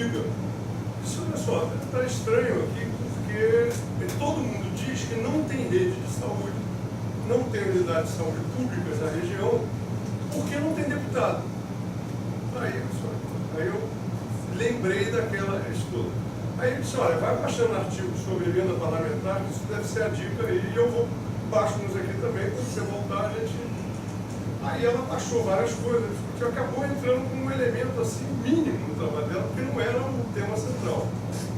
amiga. Disse, olha só, está estranho aqui, porque todo mundo diz que não tem rede de saúde, não tem unidade de saúde públicas na região, porque não tem deputado. Aí eu lembrei daquela estudo. Aí ele disse, olha, vai baixando artigos sobre emenda parlamentar, que isso deve ser a dica, e eu vou baixo nos aqui também, quando você voltar, a gente... Aí ela baixou várias coisas, porque acabou entrando com um elemento assim mínimo no trabalho dela, porque não era o tema central.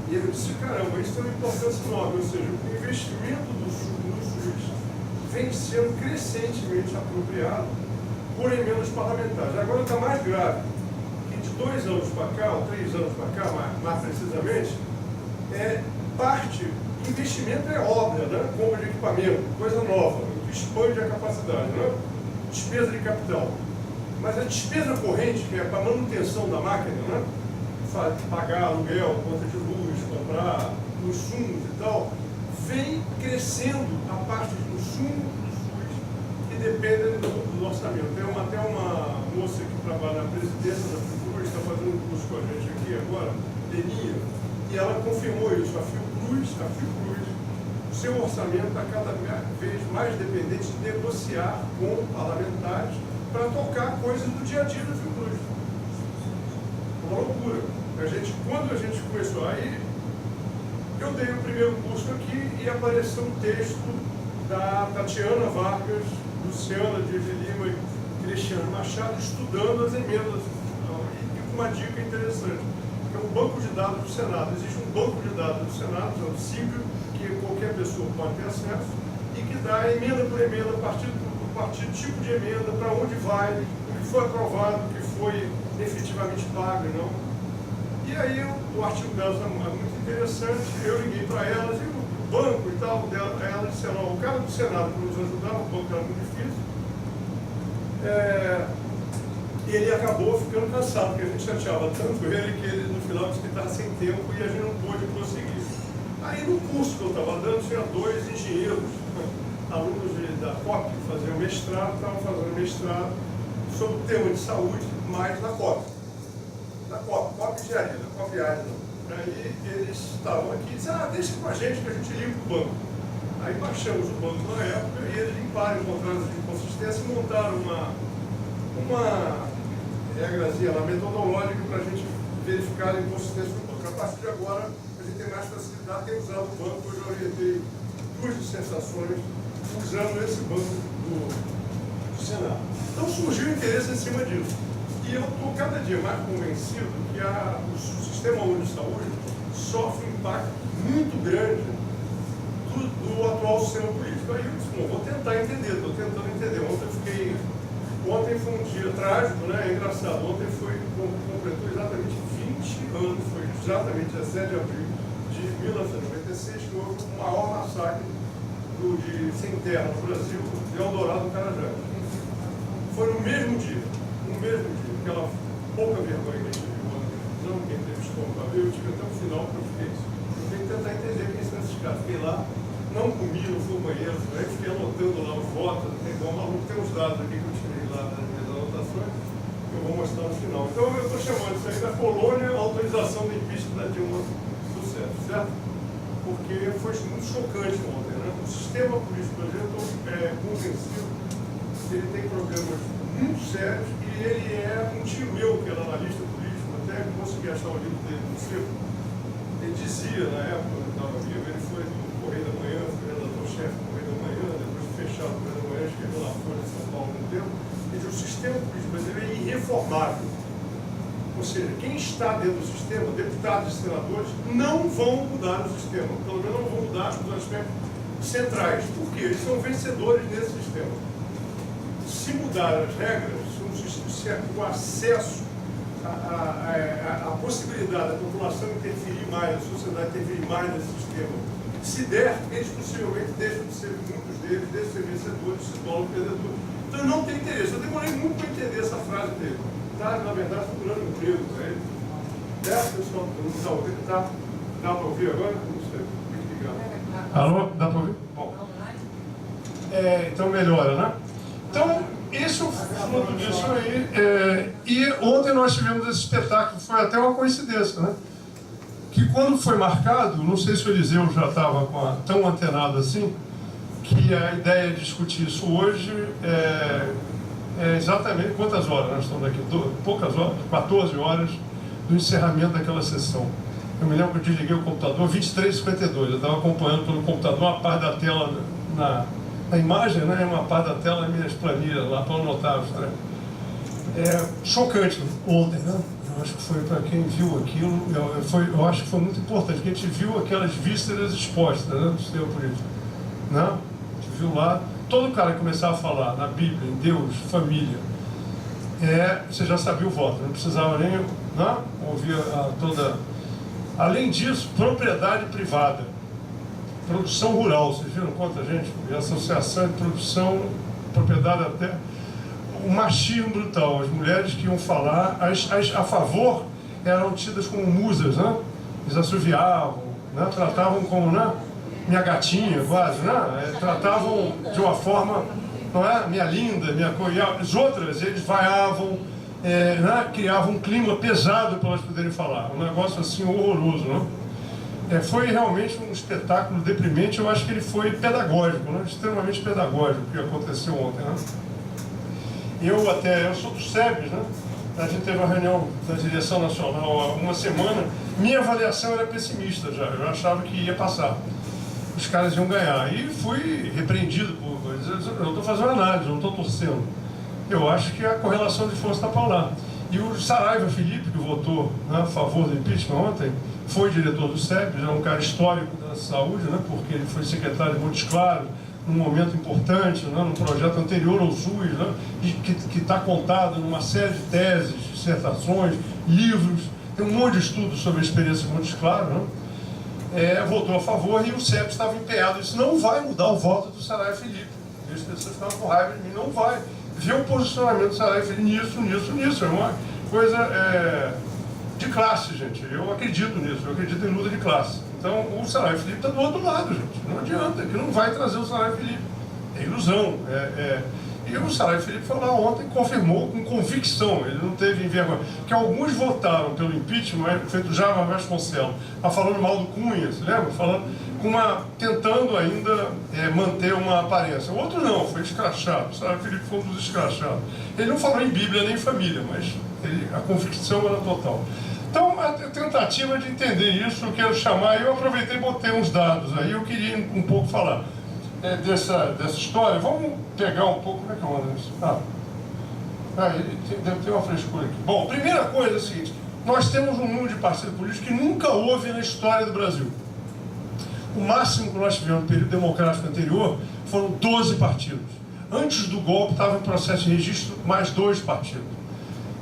E eu disse, caramba, isso tem uma importância enorme, ou seja, o investimento no SUS vem sendo crescentemente apropriado por emendas parlamentares. Agora está mais grave, que de 2 anos para cá, ou 3 anos para cá, mais precisamente, parte, investimento é obra, né? Compra de equipamento, coisa nova, que expande a capacidade, né? Despesa de capital. Mas a despesa corrente, que é para manutenção da máquina, né? Pagar aluguel, conta de luz, comprar insumos e tal, vem crescendo a parte do insumo do SUS que depende do orçamento. Tem até uma moça que trabalha na presidência da Fiocruz, está fazendo um curso com a gente aqui agora, Leninha, e ela confirmou isso. A Fiocruz, o seu orçamento está cada vez mais dependente de negociar com parlamentares para tocar coisas do dia a dia da Fiocruz. Uma loucura. Quando a gente começou aí, eu dei o primeiro curso aqui e apareceu um texto da Tatiana Vargas, Luciana de Lima e Cristiano Machado estudando as emendas. E uma dica interessante, que é o banco de dados do Senado. Existe um banco de dados do Senado, que é o CIBIO, que qualquer pessoa pode ter acesso, e que dá emenda por emenda, partido por partido, tipo de emenda, para onde vai, o que foi aprovado, o que foi efetivamente pago e não. E aí o artigo delas é muito interessante, eu liguei para elas, e o banco e tal, elas disseram, o cara do Senado que nos ajudava, o banco era muito difícil, ele acabou ficando cansado, porque a gente chateava tanto ele, que ele no final disse que estava sem tempo e a gente não pôde prosseguir. Aí no curso que eu estava dando, tinha 2 engenheiros, alunos da COP, que faziam mestrado, estavam fazendo mestrado sobre o tema de saúde, mais da COP. Da COP Engenharia, da COP Ágil. Aí eles estavam aqui e disseram, deixa com a gente que a gente limpa o banco. Aí baixamos o banco na época e eles limparam, encontraram as inconsistências e montaram uma regrazinha lá, metodológica para a gente verificar a inconsistência do banco. A partir de agora, a gente tem mais facilidade, tem usado o banco, eu já orientei 2 dissertações usando esse banco do Senado. Então surgiu interesse em cima disso. E eu estou cada dia mais convencido que o Sistema Único de Saúde sofre um impacto muito grande do atual sistema político. Aí eu disse, bom, vou tentar entender, estou tentando entender. Ontem foi um dia trágico, né? É engraçado. Ontem completou exatamente 20 anos, foi exatamente 17 de abril de 1996, que houve o maior massacre de sem terra no Brasil, de Eldorado do Carajás. Foi no mesmo dia, aquela pouca vergonha que a gente viu na televisão, quem teve estômago para ver, eu tive até o final para eu fiquei isso. Eu tenho que tentar entender quem são esses caras. Fiquei lá, não comi, não fui ao banheiro, aí fiquei anotando lá os votos, tem uns dados aqui que eu tirei lá das minhas anotações, que eu vou mostrar no final. Então eu estou chamando isso aí da Polônia, a autorização do impeachment da Dilma sucesso, certo? Porque foi muito chocante ontem, né? O sistema político brasileiro, eu estou convencido que ele tem problemas muito sérios e ele é um tio meu, que era analista político, até consegui achar o livro dele no circo. Ele dizia, na época, quando eu estava vivo, ele foi do Correio da Manhã, foi redator-chefe do Correio da Manhã, depois de fechar o Correio da Manhã, escreveu lá fora de São Paulo no tempo. Ele disse, o sistema político brasileiro é irreformável. Ou seja, quem está dentro do sistema, deputados e senadores, não vão mudar o sistema, pelo menos não vão mudar os aspectos centrais. Por quê? Eles são vencedores nesse sistema. Se mudar as regras, o acesso, a possibilidade da população interferir mais, da sociedade interferir mais nesse sistema, se der, eles possivelmente deixam de ser, muitos deles, deixam de ser vencedores, se tornam perdedores. Então eu não tenho interesse. Eu demorei muito para entender essa frase dele. Tá, na verdade, procurando emprego para ele. Pessoal, tá? Dá para ouvir agora? Não sei. Tem que ligar. Alô? Dá para ouvir? Bom. Então melhora, né? Então, esse é o fruto disso aí. E ontem nós tivemos esse espetáculo, foi até uma coincidência, né? que quando foi marcado, não sei se o Eliseu já estava tão antenado assim, que a ideia de discutir isso hoje é exatamente quantas horas nós estamos aqui? Poucas horas, 14 horas do encerramento daquela sessão. Eu me lembro que eu desliguei o computador 23h52, eu estava acompanhando pelo computador uma parte da tela na imagem, né? Uma parte da tela nas minhas planilhas lá para anotar. Chocante ontem, né? Eu acho que foi para quem viu aquilo, eu acho que foi muito importante, porque a gente viu aquelas vísceras expostas, né, do sistema político. Né? A gente viu lá, todo cara que começava a falar na Bíblia, em Deus, família, você já sabia o voto, não precisava nem, né, ouvir toda... Além disso, propriedade privada, produção rural, vocês viram quanta gente? Associação de produção, propriedade da terra. O machismo brutal, as mulheres que iam falar a favor eram tidas como musas, né? Eles assoviavam, né? Tratavam como, né? Minha gatinha, quase, né? Tratavam de uma forma, não é? Minha linda, minha coisa. As outras, eles vaiavam, né? Criavam um clima pesado para elas poderem falar. Um negócio assim horroroso, né? Foi realmente um espetáculo deprimente. Eu acho que ele foi pedagógico, né? Extremamente pedagógico o que aconteceu ontem, né? Eu sou do SEBS, né? A gente teve uma reunião da direção nacional há uma semana. Minha avaliação era pessimista já, eu achava que ia passar. Os caras iam ganhar. E fui repreendido por eles. Eu estou fazendo análise, não estou torcendo. Eu acho que a correlação de força está para lá. E o Saraiva Felipe, que votou, né, a favor do impeachment ontem, foi diretor do SEBS, é um cara histórico da saúde, né, porque ele foi secretário de Montes Claros, num momento importante, né, num projeto anterior ao SUS, né, que está contado numa série de teses, dissertações, livros, tem um monte de estudos sobre a experiência de Montes Claros, né, votou a favor, e o SEBS estava empenhado. Isso não vai mudar o voto do Saraiva Felipe. E as pessoas ficaram com raiva de mim, não vai. Ver o posicionamento do Saraiva Felipe nisso. É uma coisa de classe, gente. Eu acredito nisso, eu acredito em luta de classe. Então, o Saraiva Felipe está do outro lado, gente. Não adianta, que não vai trazer o Saraiva Felipe. É ilusão. E o Saraiva Felipe foi lá ontem, confirmou com convicção, ele não teve envergonha. Que alguns votaram pelo impeachment, feito Java Vasconcelos, falando mal do Cunha, se lembra? Tentando ainda manter uma aparência. O outro não, foi escrachado. O Saraiva Felipe foi um dos escrachados. Ele não falou em Bíblia nem em família, mas a convicção era total. Então, a tentativa de entender isso, eu quero chamar, eu aproveitei e botei uns dados aí, eu queria um pouco falar dessa história. Vamos pegar um pouco, como é que eu ando isso? Deve ter uma frescura aqui. Bom, primeira coisa é a seguinte, nós temos um número de partidos políticos que nunca houve na história do Brasil. O máximo que nós tivemos no período democrático anterior foram 12 partidos. Antes do golpe estava em processo de registro mais 2 partidos.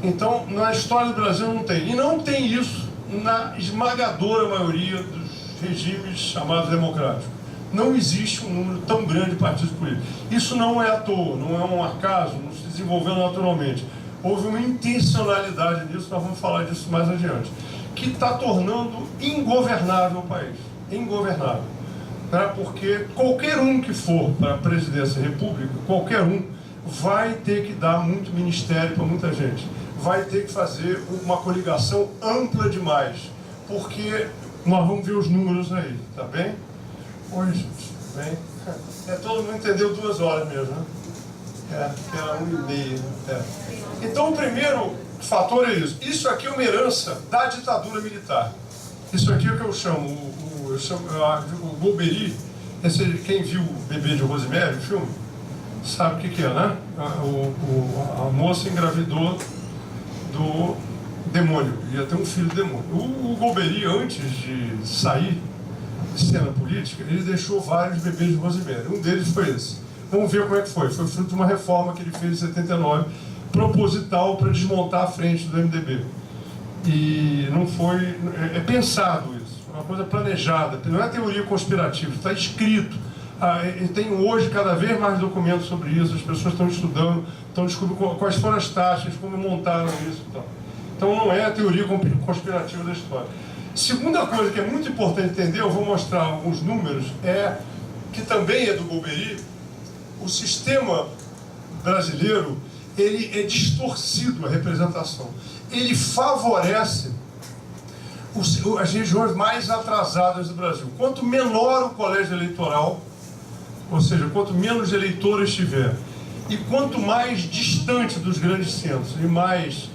Então, na história do Brasil não tem. E não tem isso na esmagadora maioria dos regimes chamados democráticos. Não existe um número tão grande de partidos políticos. Isso não é à toa, não é um acaso, não se desenvolveu naturalmente. Houve uma intencionalidade nisso, nós vamos falar disso mais adiante, que está tornando ingovernável o país. Ingovernável. Né? Porque qualquer um que for para a presidência da República, qualquer um, vai ter que dar muito ministério para muita gente. Vai ter que fazer uma coligação ampla demais. Porque nós vamos ver os números aí, tá bem? Oi, gente, bem? Todo mundo entendeu 2 horas mesmo, né? Era 1h30. Então, o primeiro fator é isso. Isso aqui é uma herança da ditadura militar. Isso aqui é o que eu chamo o Golbery. Quem viu o Bebê de Rosemary, o filme, sabe o que é, né? A moça engravidou do demônio, ia ter um filho do demônio. O Golbery, antes de sair de cena política, ele deixou vários bebês de Rosemary. Um deles foi esse. Vamos ver como é que foi. Foi fruto de uma reforma que ele fez em 79, proposital para desmontar a frente do MDB. E não foi... É pensado isso, é uma coisa planejada, não é teoria conspirativa, está escrito. Tem hoje cada vez mais documentos sobre isso, as pessoas estão estudando, estão descobrindo quais foram as taxas, como montaram isso e tal. Então não é a teoria conspirativa da história. Segunda coisa que é muito importante entender, eu vou mostrar alguns números, que também é do Golbery. O sistema brasileiro, ele é distorcido, a representação. Ele favorece as regiões mais atrasadas do Brasil. Quanto menor o colégio eleitoral, ou seja, quanto menos eleitores tiver, e quanto mais distante dos grandes centros e mais,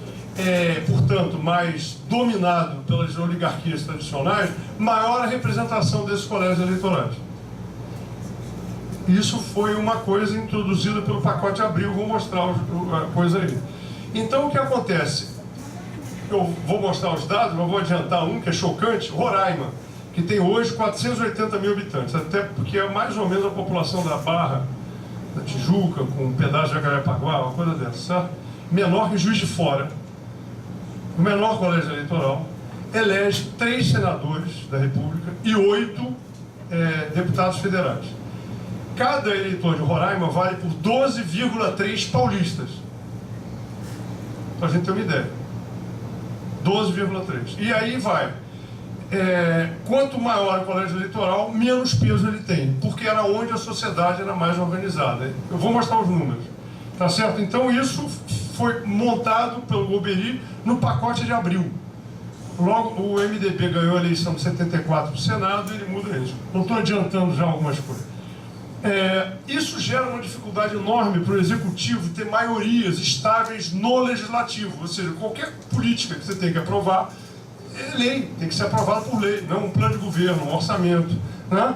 portanto, mais dominado pelas oligarquias tradicionais, maior a representação desses colégios eleitorais. Isso foi uma coisa introduzida pelo pacote Abril, vou mostrar a coisa aí. Então, o que acontece? Eu vou mostrar os dados, mas vou adiantar um que é chocante, Roraima, que tem hoje 480 mil habitantes, até porque é mais ou menos a população da Barra, da Tijuca, com um pedaço de Jacarepaguá, uma coisa dessa, certo? Menor que Juiz de Fora, o menor colégio eleitoral, elege 3 senadores da República e 8 deputados federais. Cada eleitor de Roraima vale por 12,3 paulistas. Para a gente ter uma ideia. 12,3. E aí vai. Quanto maior o colégio eleitoral, menos peso ele tem, porque era onde a sociedade era mais organizada. Eu vou mostrar os números. Tá certo? Então isso foi montado pelo Golbery no pacote de Abril. Logo, o MDB ganhou a eleição de 74 para o Senado e ele muda isso. Não estou adiantando já algumas coisas. Isso gera uma dificuldade enorme para o Executivo ter maiorias estáveis no Legislativo, ou seja, qualquer política que você tem que aprovar é lei, tem que ser aprovada por lei, não um plano de governo, um orçamento, né?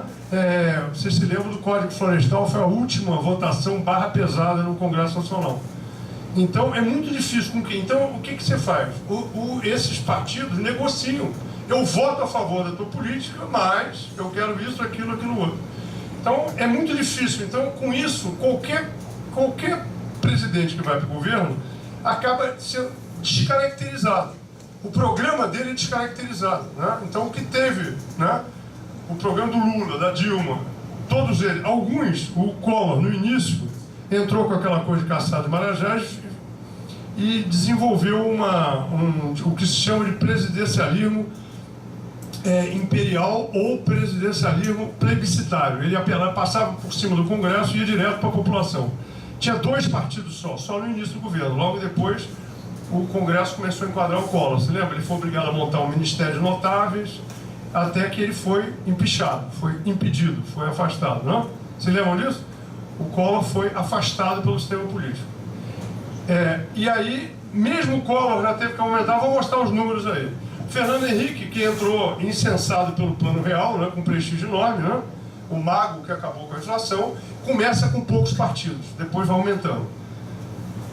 Vocês se lembram do Código Florestal, foi a última votação barra pesada no Congresso Nacional. Então é muito difícil com quem. Então o que você faz? Esses partidos negociam. Eu voto a favor da tua política, mas eu quero isso, aquilo, aquilo outro. Então, é muito difícil. Então, com isso, qualquer presidente que vai para o governo acaba sendo descaracterizado. O programa dele é descaracterizado, né? Então, o que teve, né? O programa do Lula, da Dilma, todos eles, alguns, o Collor, no início, entrou com aquela coisa de caçada de Marajás e desenvolveu o que se chama de presidencialismo imperial ou presidencialismo plebiscitário. Ele passava por cima do Congresso e ia direto para a população. Tinha 2 partidos só no início do governo. Logo depois, o Congresso começou a enquadrar o Collor. Você lembra? Ele foi obrigado a montar um Ministério de Notáveis, até que ele foi empichado, foi impedido, foi afastado. Não? Vocês lembram disso? O Collor foi afastado pelo sistema político. E aí, mesmo o Collor já teve que aumentar. Vou mostrar os números aí. Fernando Henrique, que entrou incensado pelo Plano Real, né, com prestígio enorme, né, o mago que acabou com a inflação, começa com poucos partidos, depois vai aumentando.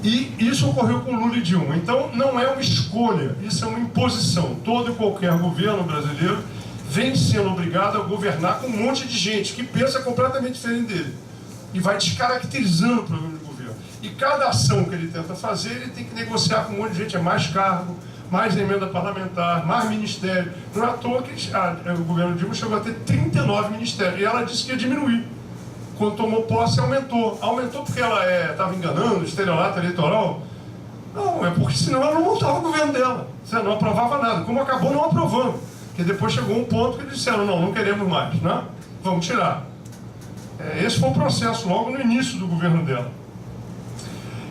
E isso ocorreu com Lula e Dilma. Então não é uma escolha, isso é uma imposição. Todo e qualquer governo brasileiro vem sendo obrigado a governar com um monte de gente que pensa completamente diferente dele. E vai descaracterizando o programa de governo. E cada ação que ele tenta fazer, ele tem que negociar com um monte de gente, mais cargo, mais emenda parlamentar, mais ministério. Não é à toa que o governo Dilma chegou a ter 39 ministérios. E ela disse que ia diminuir. Quando tomou posse, aumentou. Aumentou porque ela estava enganando, estelionato eleitoral? Não, é porque senão ela não montava o governo dela. Você não aprovava nada. Como acabou não aprovando. Porque depois chegou um ponto que eles disseram, não queremos mais, né? Vamos tirar. Esse foi o processo logo no início do governo dela.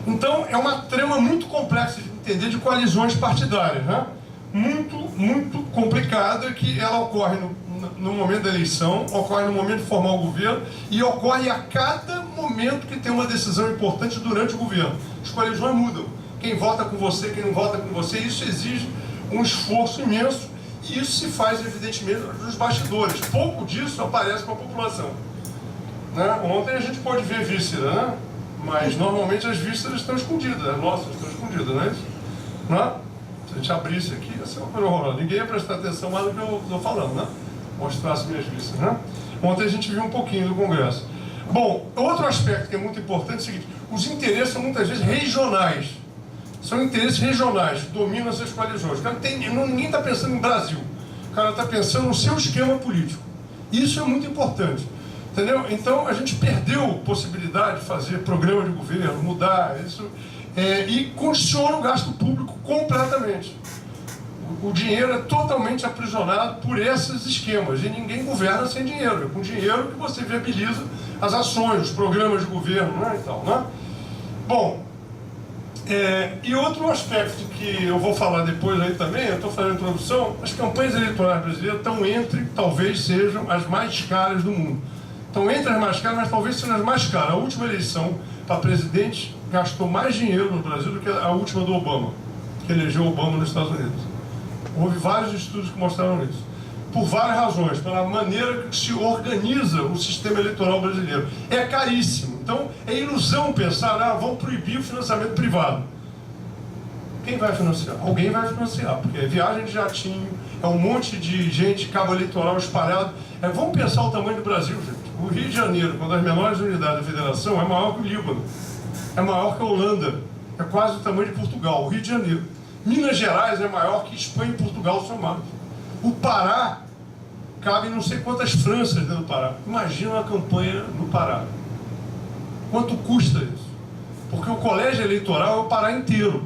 Então, é uma trama muito complexa de entender, de coalizões partidárias, né? Muito complicada, que ela ocorre no momento da eleição, ocorre no momento de formar o governo e ocorre a cada momento que tem uma decisão importante durante o governo. As coalizões mudam. Quem vota com você, quem não vota com você, isso exige um esforço imenso e isso se faz, evidentemente, nos bastidores. Pouco disso aparece para a população. Né? Ontem a gente pôde ver víscera, né? Mas normalmente as vísceras estão escondidas, as nossas estão escondidas, não é isso? Não? Se a gente abrisse aqui, ia ser uma coisa horrorosa. Ninguém ia prestar atenção mais no que eu estou falando, né? Mostrasse minhas vísceras, né? Ontem a gente viu um pouquinho do Congresso. Bom, outro aspecto que é muito importante é o seguinte: os interesses são muitas vezes regionais. São interesses regionais que dominam essas coalizões. Ninguém está pensando em Brasil. O cara está pensando no seu esquema político. Isso é muito importante. Entendeu? Então a gente perdeu a possibilidade de fazer programa de governo, mudar isso, e condiciona o gasto público completamente. O dinheiro é totalmente aprisionado por esses esquemas e ninguém governa sem dinheiro. É com dinheiro que você viabiliza as ações, os programas de governo, né, e tal, né? Bom, E outro aspecto que eu vou falar depois aí também, eu estou fazendo introdução, as campanhas eleitorais brasileiras estão entre, talvez sejam, as mais caras do mundo. Estão entre as mais caras, mas talvez sejam as mais caras. A última eleição para presidente gastou mais dinheiro no Brasil do que a última do Obama, que elegeu Obama nos Estados Unidos. Houve vários estudos que mostraram isso. Por várias razões, pela maneira que se organiza o sistema eleitoral brasileiro. É caríssimo. Então, é ilusão pensar, vão proibir o financiamento privado. Quem vai financiar? Alguém vai financiar, porque é viagem de jatinho, é um monte de gente, cabo eleitoral espalhado. Vamos pensar o tamanho do Brasil, gente. O Rio de Janeiro, uma das menores unidades da federação, é maior que o Líbano, é maior que a Holanda, é quase o tamanho de Portugal, o Rio de Janeiro. Minas Gerais é maior que Espanha e Portugal somados. O Pará cabe não sei quantas Franças dentro do Pará. Imagina a campanha no Pará. Quanto custa isso? Porque o colégio eleitoral é o Pará inteiro.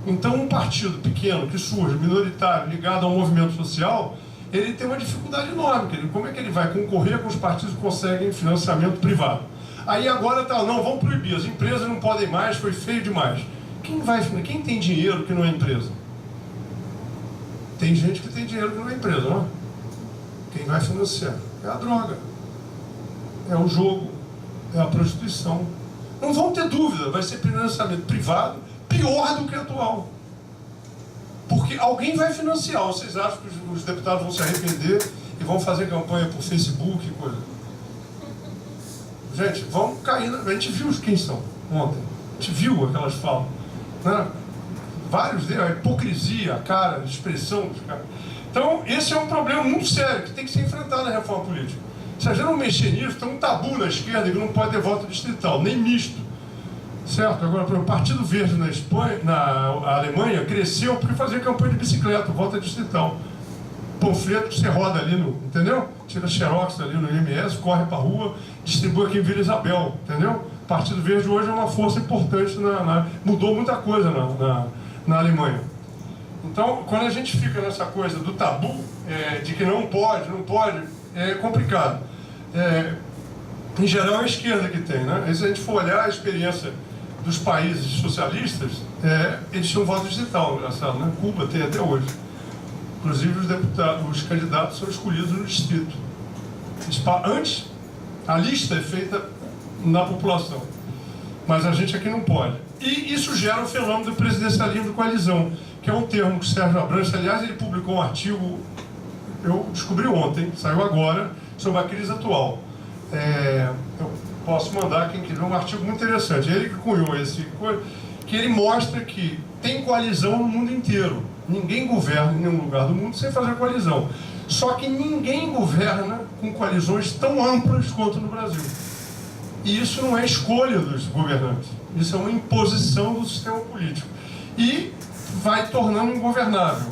Então um partido pequeno que surge, minoritário, ligado ao movimento social, ele tem uma dificuldade enorme. Como é que ele vai concorrer com os partidos que conseguem financiamento privado? Aí agora não, vamos proibir, as empresas não podem mais, foi feio demais. Quem tem dinheiro que não é empresa? Tem gente que tem dinheiro que não é empresa, não é? Quem vai financiar? É a droga, é o jogo, é a prostituição. Não vão ter dúvida, vai ser financiamento privado pior do que o atual. Porque alguém vai financiar. Vocês acham que os deputados vão se arrepender e vão fazer campanha por Facebook e coisa? Gente, vão cair. A gente viu quem são ontem. A gente viu aquelas falas. Né? Vários deles, a hipocrisia, a cara, a expressão dos caras. Então, esse é um problema muito sério que tem que ser enfrentado na reforma política. Se a gente não mexer nisso, tem um tabu na esquerda que não pode ter voto distrital, nem misto. Certo? Agora, o Partido Verde na Espanha, na Alemanha, cresceu porque fazia campanha de bicicleta, voto distrital. Panfleto que você roda ali no, entendeu? Tira xerox ali no IMS, corre para a rua, distribui aqui em Vila Isabel, entendeu? O Partido Verde hoje é uma força importante, mudou muita coisa na Alemanha. Então, quando a gente fica nessa coisa do tabu, de que não pode, é complicado. Em geral, é a esquerda que tem, né? E se a gente for olhar a experiência dos países socialistas, eles tinham voto digital, engraçado, né? Cuba tem até hoje. Inclusive, os candidatos são escolhidos no distrito. Antes, a lista é feita na população. Mas a gente aqui não pode. E isso gera o fenômeno do presidencialismo de coalizão, que é um termo que o Sérgio Abrantes, aliás, ele publicou um artigo, eu descobri ontem, saiu agora, sobre a crise atual. Eu posso mandar quem quiser, um artigo muito interessante. Ele que cunhou esse coisa, que ele mostra que tem coalizão no mundo inteiro. Ninguém governa em nenhum lugar do mundo sem fazer coalizão. Só que ninguém governa com coalizões tão amplas quanto no Brasil. E isso não é escolha dos governantes. Isso é uma imposição do sistema político. E vai tornando ingovernável,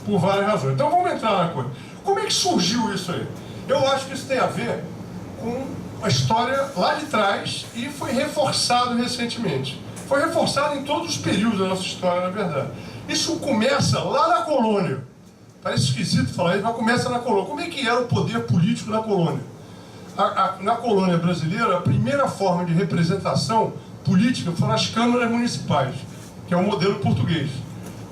por várias razões. Então vamos entrar na coisa. Como é que surgiu isso aí? Eu acho que isso tem a ver com a história lá de trás e foi reforçado recentemente. Foi reforçado em todos os períodos da nossa história, na verdade. Isso começa lá na colônia. Parece esquisito falar isso, mas começa na colônia. Como é que era o poder político na colônia? Na colônia brasileira, a primeira forma de representação política foram as câmaras municipais, que é o modelo português.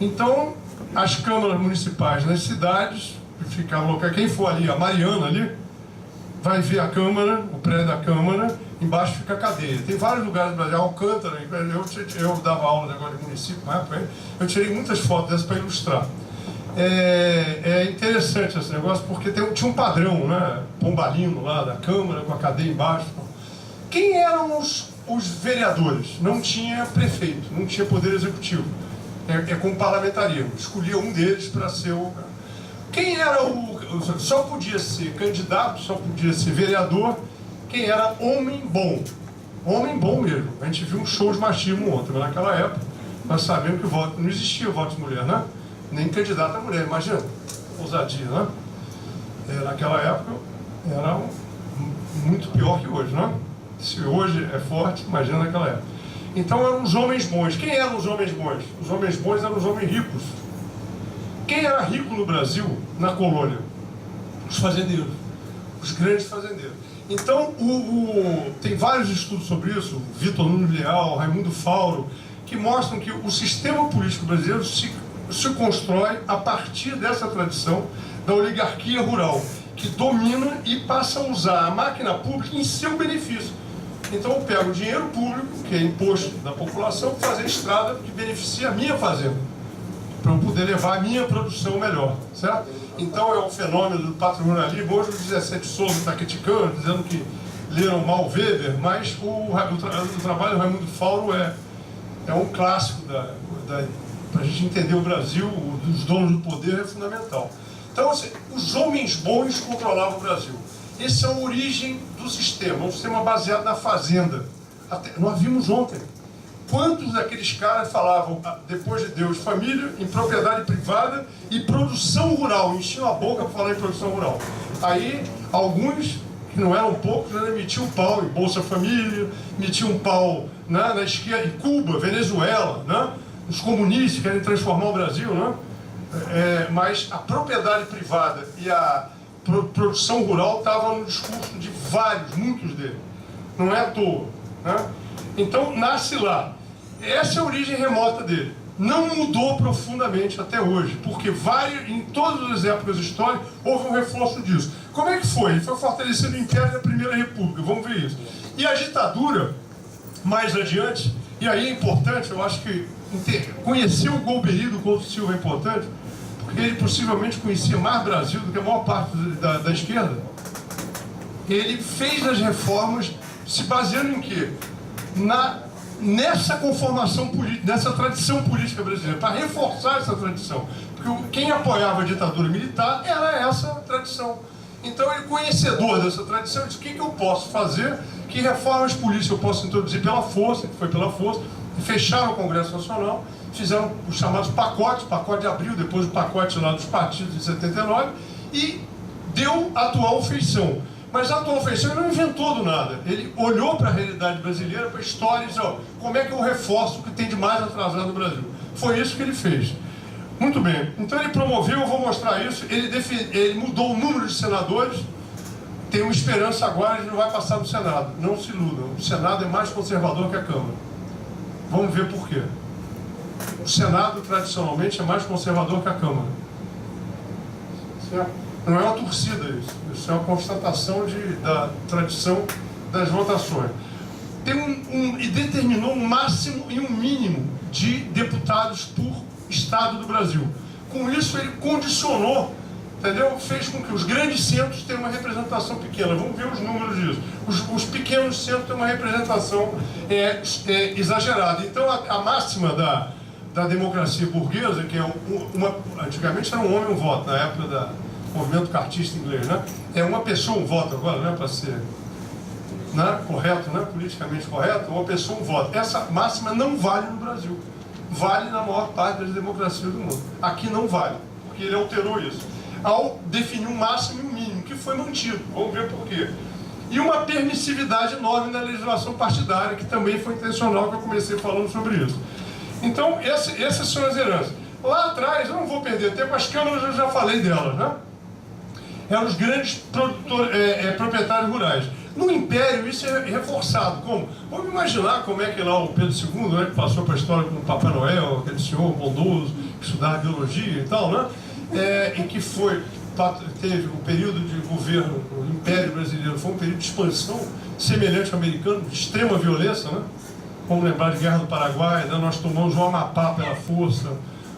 Então, as câmaras municipais nas cidades, que ficavam locais, quem for ali, a Mariana ali, vai ver a Câmara, o prédio da Câmara, embaixo fica a cadeia. Tem vários lugares no Brasil, Alcântara, eu dava aula agora de município, eu tirei muitas fotos dessas para ilustrar. É interessante esse negócio, porque tinha um padrão, né? Pombalino lá da Câmara, com a cadeia embaixo. Quem eram os vereadores? Não tinha prefeito, não tinha poder executivo. Com parlamentarismo. Escolhia um deles para ser o... Quem era só podia ser candidato, só podia ser vereador, quem era homem bom. Homem bom mesmo. A gente viu um show de machismo ontem, mas naquela época nós sabemos que não existia voto de mulher, né? Nem candidata a mulher, imagina. Ousadia, né? Naquela época era muito pior que hoje, né? Se hoje é forte, imagina naquela época. Então eram os homens bons. Quem eram os homens bons? Os homens bons eram os homens ricos. Quem era rico no Brasil, na colônia? Os fazendeiros, os grandes fazendeiros. Então, tem vários estudos sobre isso, Vitor Nunes Leal, Raimundo Fauro, que mostram que o sistema político brasileiro se constrói a partir dessa tradição da oligarquia rural, que domina e passa a usar a máquina pública em seu benefício. Então eu pego o dinheiro público, que é imposto da população, para fazer estrada que beneficia a minha fazenda, para eu poder levar a minha produção melhor, certo? Então é o fenômeno do patrimonialismo. Hoje o 17 Souza está criticando, dizendo que leram mal Weber, mas o trabalho do Raimundo Fauro é um clássico para a gente entender o Brasil, dos donos do poder, é fundamental. Então, assim, os homens bons controlavam o Brasil. Essa é a origem do sistema, um sistema baseado na fazenda. Nós vimos ontem quantos daqueles caras falavam, depois de Deus, família, em propriedade privada e produção rural, enchiam a boca para falar em produção rural. Aí, alguns, que não eram poucos, né, metiam um pau em Bolsa Família, metiam um pau na esquerda, em Cuba, Venezuela, né, os comunistas querem transformar o Brasil, né? Mas a propriedade privada e a produção rural estavam no discurso de muitos deles. Não é à toa, né? Então, nasce lá. Essa é a origem remota dele. Não mudou profundamente até hoje, porque em todas as épocas históricas houve um reforço disso. Como é que foi? Ele foi fortalecido o Império da Primeira República, vamos ver isso. E a ditadura, mais adiante, e aí é importante, eu acho que conhecer o Golbery do Couto Silva é importante, porque ele possivelmente conhecia mais Brasil do que a maior parte da esquerda. Ele fez as reformas se baseando em quê? Nessa conformação política, nessa tradição política brasileira, para reforçar essa tradição. Porque quem apoiava a ditadura militar era essa tradição. Então ele, conhecedor dessa tradição, disse: o que eu posso fazer? Que reformas políticas eu posso introduzir pela força, que foi pela força. Fecharam o Congresso Nacional, fizeram os chamados pacote de abril, depois o pacote lá dos partidos de 79, e deu a atual feição. Mas a atual feição ele não inventou do nada. Ele olhou para a realidade brasileira, para a história, e disse: ó, como é que eu reforço o que tem de mais atrasado no Brasil? Foi isso que ele fez. Muito bem, então ele promoveu, eu vou mostrar isso, ele mudou o número de senadores. Tem uma esperança agora, ele não vai passar no Senado. Não se iludam, o Senado é mais conservador que a Câmara. Vamos ver por quê. O Senado, tradicionalmente, é mais conservador que a Câmara. Certo? Não é uma torcida isso. Isso é uma constatação da tradição das votações. E determinou um máximo e um mínimo de deputados por estado do Brasil. Com isso, ele condicionou, entendeu? Fez com que os grandes centros tenham uma representação pequena. Vamos ver os números disso. Os pequenos centros têm uma representação exagerada. Então, a máxima da democracia burguesa, que é antigamente era um homem um voto, na época do movimento cartista inglês, né? É uma pessoa um voto agora, né? Para ser, né? Correto, né? Politicamente correto, uma pessoa um voto. Essa máxima não vale no Brasil. Vale na maior parte das democracias do mundo. Aqui não vale, porque ele alterou isso ao definir um máximo e um mínimo, que foi mantido. Vamos ver por quê. E uma permissividade enorme na legislação partidária, que também foi intencional, que eu comecei falando sobre isso. Então, essas são as heranças. Lá atrás, eu não vou perder tempo, as câmaras eu já falei delas, né? Eram os grandes proprietários rurais. No Império, isso é reforçado. Como? Vamos imaginar como é que lá o Pedro II, né, que passou para a história como Papai Noel, aquele senhor bondoso, que estudava biologia e tal, né? E que teve um período de governo, o Império Brasileiro, foi um período de expansão semelhante ao americano, de extrema violência, né? Vamos lembrar de Guerra do Paraguai, né? Nós tomamos o Amapá pela força,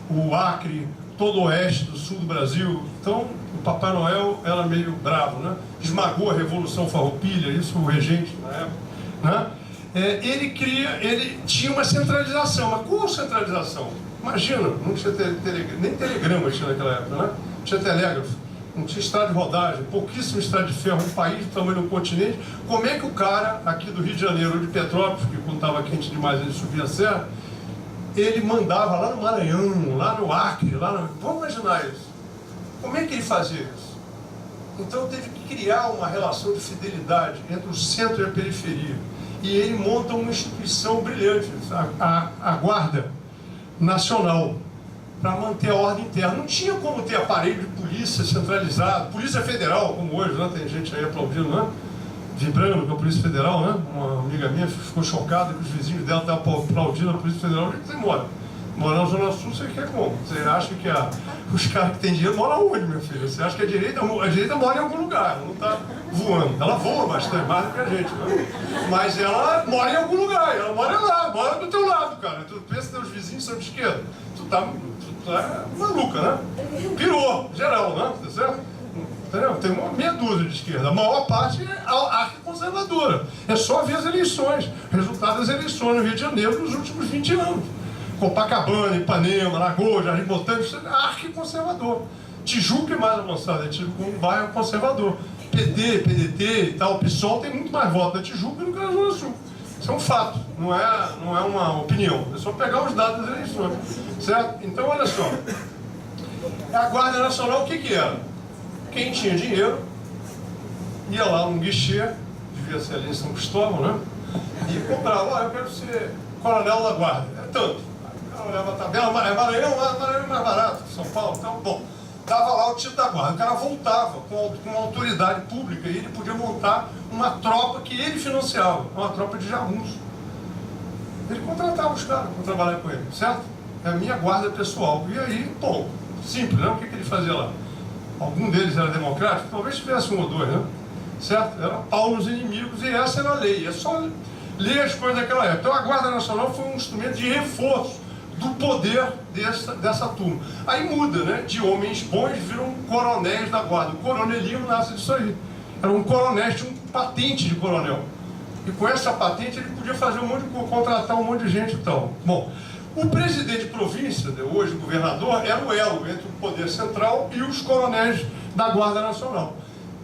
o Acre, todo o oeste do sul do Brasil. Então, o Papai Noel era meio bravo, né? Esmagou a Revolução Farroupilha, isso o regente na época, né? Ele tinha uma centralização, mas qual centralização? Imagina, não tinha nem telegrama tinha naquela época, né? Não tinha telégrafo, não tinha estrada de rodagem, pouquíssimo estrada de ferro, um país do tamanho do continente. Como é que o cara aqui do Rio de Janeiro ou de Petrópolis, que quando estava quente demais ele subia a serra, ele mandava lá no Maranhão, lá no Acre, vamos imaginar isso. Como é que ele fazia isso? Então teve que criar uma relação de fidelidade entre o centro e a periferia. E ele monta uma instituição brilhante, a Guarda Nacional, para manter a ordem interna. Não tinha como ter aparelho de polícia centralizado, polícia federal, como hoje, né? Tem gente aí aplaudindo, né? vibrando com a Polícia Federal, né? Uma amiga minha ficou chocada que os vizinhos dela estavam aplaudindo a Polícia Federal. Onde você mora? Morar na Zona Sul, você quer como? Você acha que os caras que têm dinheiro moram onde, minha filha? Você acha que a direita mora em algum lugar, ela não está voando. Ela voa bastante, mais do que a gente, né? Mas ela mora em algum lugar, ela mora lá, mora do teu lado, cara. Tu pensa que teus vizinhos são de esquerda. Tu tá maluca, né? Pirou, geral, né? Tá certo? Entendeu? Tem uma meia dúzia de esquerda. A maior parte é arquiconservadora. É só ver as eleições, resultado das eleições no Rio de Janeiro nos últimos 20 anos. Copacabana, Ipanema, Lagoa, Jardim Botânico, isso é arquiconservador. Tijuca é mais avançado, é tipo um bairro conservador. PT, PDT e tal, o PSOL tem muito mais voto na Tijuca do que na Zona Sul. Isso é um fato, não é uma opinião. É só pegar os dados das eleições. Certo? Então, olha só. A Guarda Nacional, o que era? Quem tinha dinheiro ia lá num guichê, devia ser ali em São Cristóvão, né? E comprava, eu quero ser coronel da Guarda. É tanto. Olhava a tabela, Maranhão é mais barato que São Paulo, então, bom, dava lá o título da Guarda. O cara voltava com uma autoridade pública e ele podia montar uma tropa que ele financiava, uma tropa de jagunços. Ele contratava os caras para trabalhar com ele, certo? É a minha guarda pessoal. E aí, bom, simples, né? O que ele fazia lá? Algum deles era democrático? Talvez tivesse um ou dois, né? Certo? Era pau nos inimigos e essa era a lei. É só ler as coisas daquela época. Então a Guarda Nacional foi um instrumento de reforço do poder dessa turma. Aí muda, né? De homens bons viram coronéis da Guarda. O coronelismo nasce disso aí. Era um coronel, tinha uma patente de coronel. E com essa patente ele podia fazer contratar um monte de gente e tal. Bom, o presidente de província, hoje o governador, era o elo entre o poder central e os coronéis da Guarda Nacional.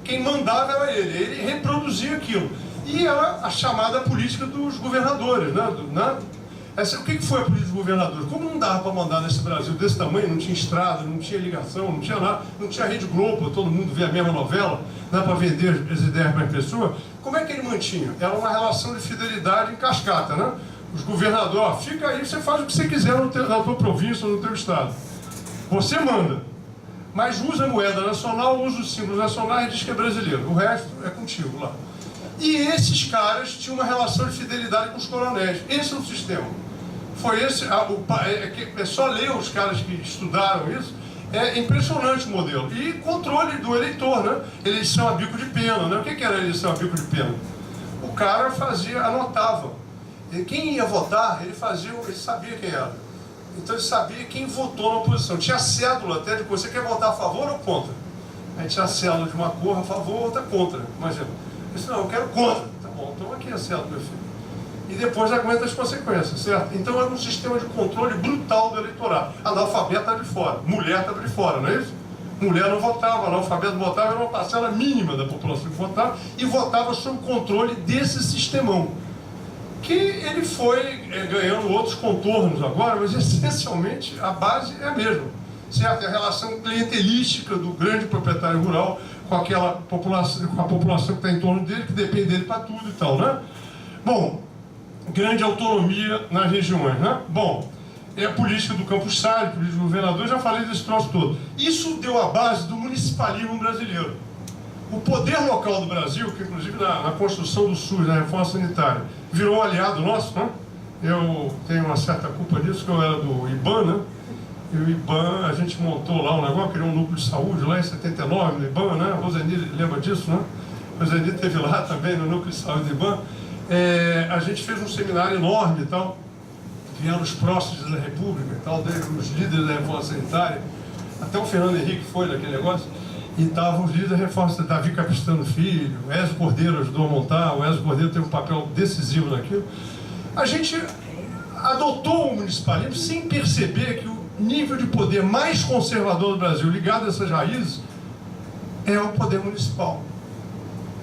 Quem mandava era ele reproduzia aquilo. E era a chamada política dos governadores, né? O que foi a política dos governadores? Como não dava para mandar nesse Brasil desse tamanho, não tinha estrada, não tinha ligação, não tinha nada, não tinha Rede Globo, todo mundo vê a mesma novela, né, para vender as ideias para as pessoas, como é que ele mantinha? Era uma relação de fidelidade em cascata, né? Os governadores, ó, fica aí, você faz o que você quiser na tua província ou no teu estado. Você manda, mas usa a moeda nacional, usa os símbolos nacionais e diz que é brasileiro. O resto é contigo lá. E esses caras tinham uma relação de fidelidade com os coronéis. Esse é o sistema. Foi esse, é só ler os caras que estudaram isso, é impressionante o modelo. E controle do eleitor, né? Eleição a bico de pena, né? O que era eleição a bico de pena? O cara anotava. E quem ia votar, ele sabia quem era. Então ele sabia quem votou na oposição. Tinha cédula até de você quer votar a favor ou contra. Aí tinha cédula de uma cor a favor, outra contra. Imagina. Eu disse, não, eu quero contra. Tá bom, então aqui é cédula, meu filho. E depois aguenta as consequências, certo? Então era um sistema de controle brutal do eleitorado. Analfabeto está de fora, mulher está de fora, não é isso? Mulher não votava, analfabeto votava, era uma parcela mínima da população que votava e votava sob o controle desse sistemão. Que ele foi ganhando outros contornos agora, mas essencialmente a base é a mesma, certo? É a relação clientelística do grande proprietário rural com aquela população, com a população que está em torno dele, que depende dele para tudo e tal, né? Bom, grande autonomia nas regiões, né? Bom, é a política do Campos Salles, política do governador, já falei desse troço todo. Isso deu a base do municipalismo brasileiro. O poder local do Brasil, que inclusive na construção do SUS, na reforma sanitária, virou um aliado nosso, né? Eu tenho uma certa culpa disso, que eu era do IBAN, né? E o IBAN, a gente montou lá um negócio, criou um núcleo de saúde lá em 79, no IBAN, né? A Roseni lembra disso, né? A Roseni esteve lá também no núcleo de saúde do IBAN. A gente fez um seminário enorme e tal, vieram os próximos da República e tal, os líderes da reforma sanitária, até o Fernando Henrique foi naquele negócio, e estavam os líderes da reforma sanitária, Davi Capistrano Filho, o Ezio Cordeiro ajudou a montar, o Ezio Cordeiro teve um papel decisivo naquilo. A gente adotou o municipalismo sem perceber que o nível de poder mais conservador do Brasil, ligado a essas raízes, é o poder municipal.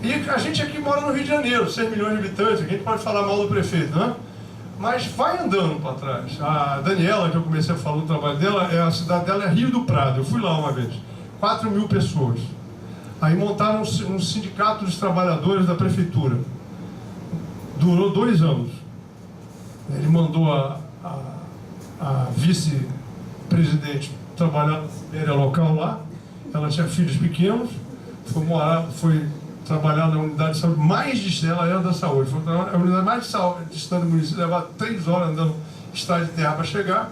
E a gente aqui mora no Rio de Janeiro, 6 milhões de habitantes, a gente pode falar mal do prefeito, né? Mas vai andando para trás. A Daniela, que eu comecei a falar do trabalho dela, a cidade dela é Rio do Prado, eu fui lá uma vez, 4 mil pessoas. Aí montaram um sindicato dos trabalhadores da prefeitura. Durou 2 anos. Ele mandou a vice-presidente trabalhar na Sibéria local lá, ela tinha filhos pequenos, foi trabalhar na unidade de saúde mais distante, ela era da saúde, foi a unidade mais distante do município, levava 3 horas andando estrada de terra para chegar,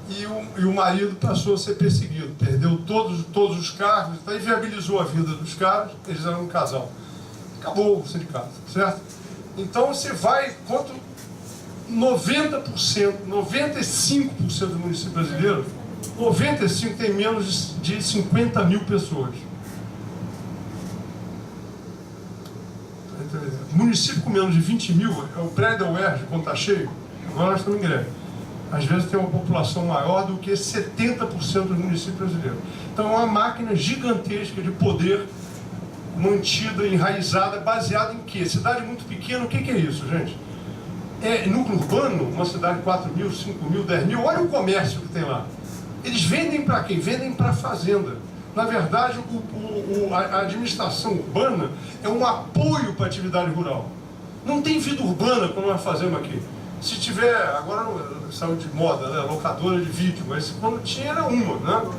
e o marido passou a ser perseguido, perdeu todos os cargos, então inviabilizou a vida dos caras, eles eram um casal. Acabou o sindicato, certo? Então você vai, quanto 90%, 95% do município brasileiro, 95% tem menos de 50 mil pessoas. Município com menos de 20 mil, o prédio da UERJ, quando está cheio, agora nós estamos em greve. Às vezes tem uma população maior do que 70% dos municípios brasileiros. Então é uma máquina gigantesca de poder mantida, enraizada, baseada em quê? Cidade muito pequena, o que é isso, gente? É núcleo urbano, uma cidade de 4 mil, 5 mil, 10 mil, olha o comércio que tem lá. Eles vendem para quem? Vendem para a fazenda. Na verdade, a administração urbana é um apoio para a atividade rural. Não tem vida urbana como nós fazemos aqui. Se tiver, agora saiu de moda, né, locadora de vídeo, mas quando tinha era uma, né?